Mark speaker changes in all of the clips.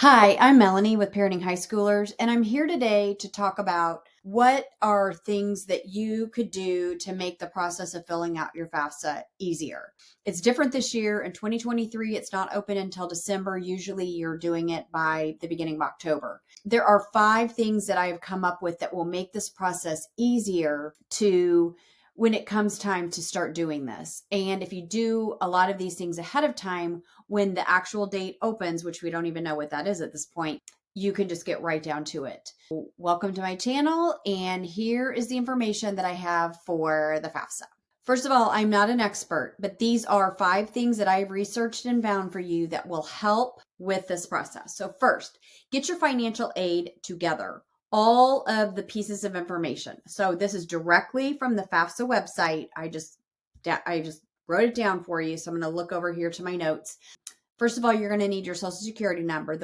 Speaker 1: Hi, I'm Melanie with Parenting High Schoolers, and I'm here today to talk about what are things that you could do to make the process of filling out your FAFSA easier. It's different this year. In 2023, it's not open until December. Usually you're doing it by the beginning of October. There are 5 things that I have come up with that will make this process easier to when it comes time to start doing this. And if you do a lot of these things ahead of time, when the actual date opens, which we don't even know what that is at this point, you can just get right down to it. Welcome to my channel, and here is the information that I have for the FAFSA. First of all, I'm not an expert, but these are 5 things that I've researched and found for you that will help with this process. So first, get your financial aid together. All of the pieces of information. So this is directly from the FAFSA website. I just wrote it down for you. So I'm going to look over here to my notes. First of all, you're going to need your Social Security number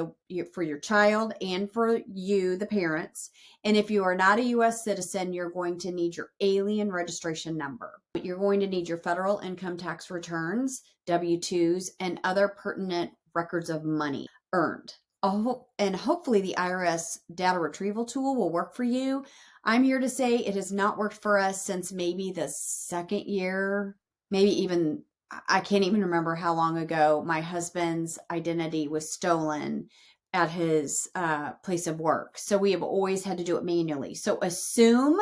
Speaker 1: for your child and for you, the parents. And if you are not a U.S. citizen, you're going to need your alien registration number. You're going to need your federal income tax returns, W-2s, and other pertinent records of money earned. Oh, and hopefully the IRS data retrieval tool will work for you. I'm here to say it has not worked for us since maybe the second year, maybe even, I can't even remember how long ago my husband's identity was stolen at his place of work. So we have always had to do it manually. So assume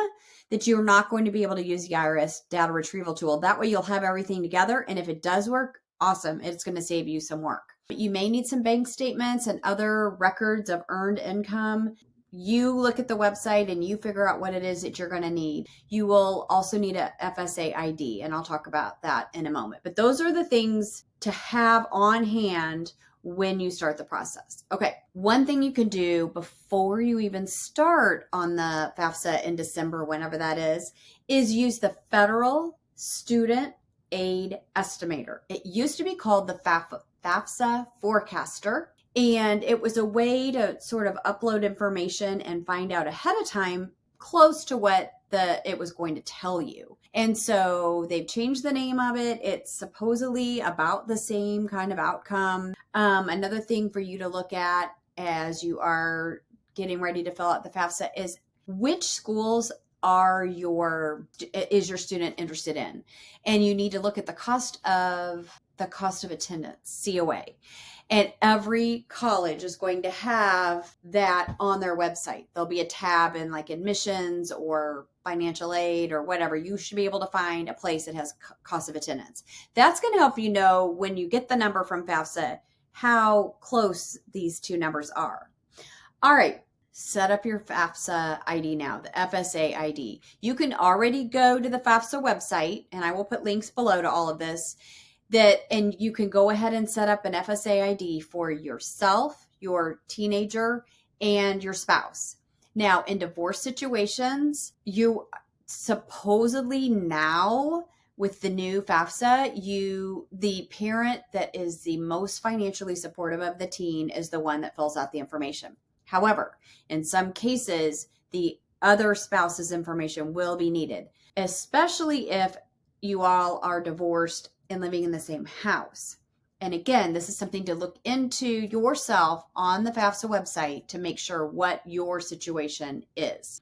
Speaker 1: that you're not going to be able to use the IRS data retrieval tool. That way you'll have everything together. And if it does work, awesome. It's going to save you some work. You may need some bank statements and other records of earned income. You look at the website and you figure out what it is that you're going to need. You will also need a FSA ID, and I'll talk about that in a moment. But those are the things to have on hand when you start the process. Okay, one thing you can do before you even start on the FAFSA in December, whenever that is use the Federal Student Aid Estimator. It used to be called the FAFSA Forecaster, and it was a way to sort of upload information and find out ahead of time close to what it was going to tell you. And so they've changed the name of it. It's supposedly about the same kind of outcome. Another thing for you to look at as you are getting ready to fill out the FAFSA is which schools is your student interested in, and you need to look at the cost of attendance, COA. And every college is going to have that on their website. There'll be a tab in like admissions or financial aid or whatever. You should be able to find a place that has cost of attendance. That's going to help you know when you get the number from FAFSA how close these two numbers are. All right. Set up your FAFSA ID now, the FSA ID. You can already go to the FAFSA website, and I will put links below to all of this, and you can go ahead and set up an FSA ID for yourself, your teenager, and your spouse. Now, in divorce situations, you supposedly now, with the new FAFSA, the parent that is the most financially supportive of the teen is the one that fills out the information. However, in some cases, the other spouse's information will be needed, especially if you all are divorced and living in the same house. And again, this is something to look into yourself on the FAFSA website to make sure what your situation is.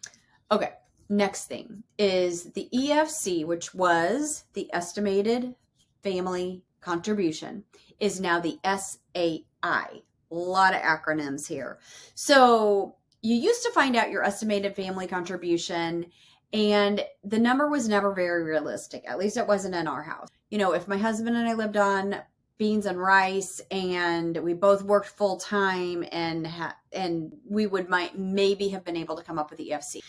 Speaker 1: Okay, next thing is the EFC, which was the Estimated Family Contribution, is now the SAI. A lot of acronyms here. So you used to find out your estimated family contribution, and the number was never very realistic. At least it wasn't in our house. You know, if my husband and I lived on beans and rice and we both worked full time, and we might maybe have been able to come up with the EFC.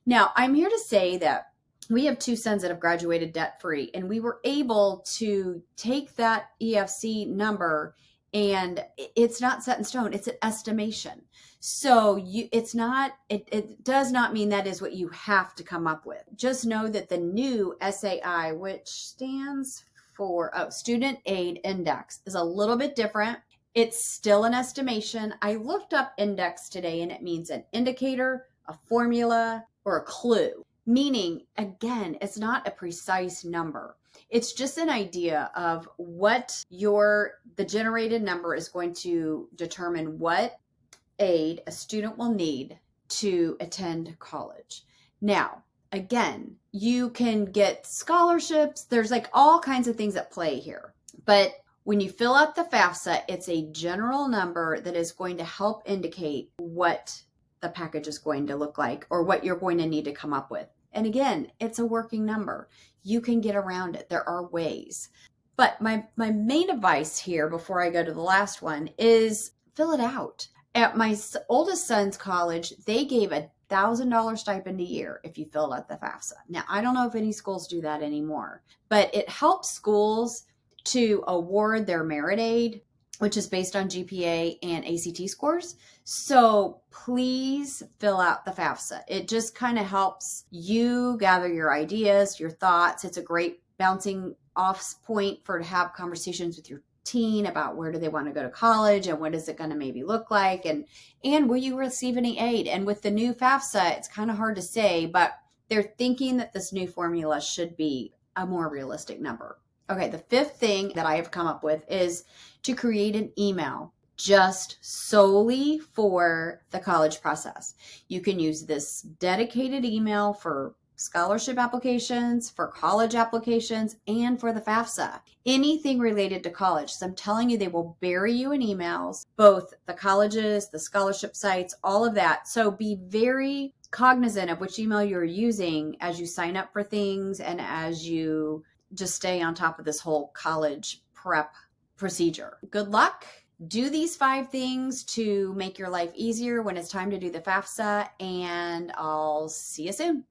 Speaker 1: Now, I'm here to say that we have 2 sons that have graduated debt free, and we were able to take that EFC number, and it's not set in stone. It's an estimation. So it does not mean that is what you have to come up with. Just know that the new SAI, which stands for Student Aid Index, is a little bit different. It's still an estimation. I looked up index today, and it means an indicator, a formula, or a clue. Meaning, again, it's not a precise number. It's just an idea of what the generated number is going to determine what aid a student will need to attend college. Now, again, you can get scholarships. There's like all kinds of things at play here. But when you fill out the FAFSA, it's a general number that is going to help indicate what the package is going to look like or what you're going to need to come up with. And again, it's a working number. You can get around it. There are ways. But my main advice here before I go to the last one is fill it out. At my oldest son's college, they gave $1,000 stipend a year if you filled out the FAFSA. Now, I don't know if any schools do that anymore, but it helps schools to award their merit aid, which is based on GPA and ACT scores. So please fill out the FAFSA. It just kind of helps you gather your ideas, your thoughts. It's a great bouncing off point for to have conversations with your teen about where do they want to go to college and what is it going to maybe look like, and will you receive any aid? And with the new FAFSA, it's kind of hard to say, but they're thinking that this new formula should be a more realistic number. Okay, the fifth thing that I have come up with is to create an email just solely for the college process. You can use this dedicated email for scholarship applications, for college applications, and for the FAFSA. Anything related to college. So I'm telling you, they will bury you in emails, both the colleges, the scholarship sites, all of that. So be very cognizant of which email you're using as you sign up for things and as you just stay on top of this whole college prep procedure. Good luck. Do these 5 things to make your life easier when it's time to do the FAFSA, and I'll see you soon.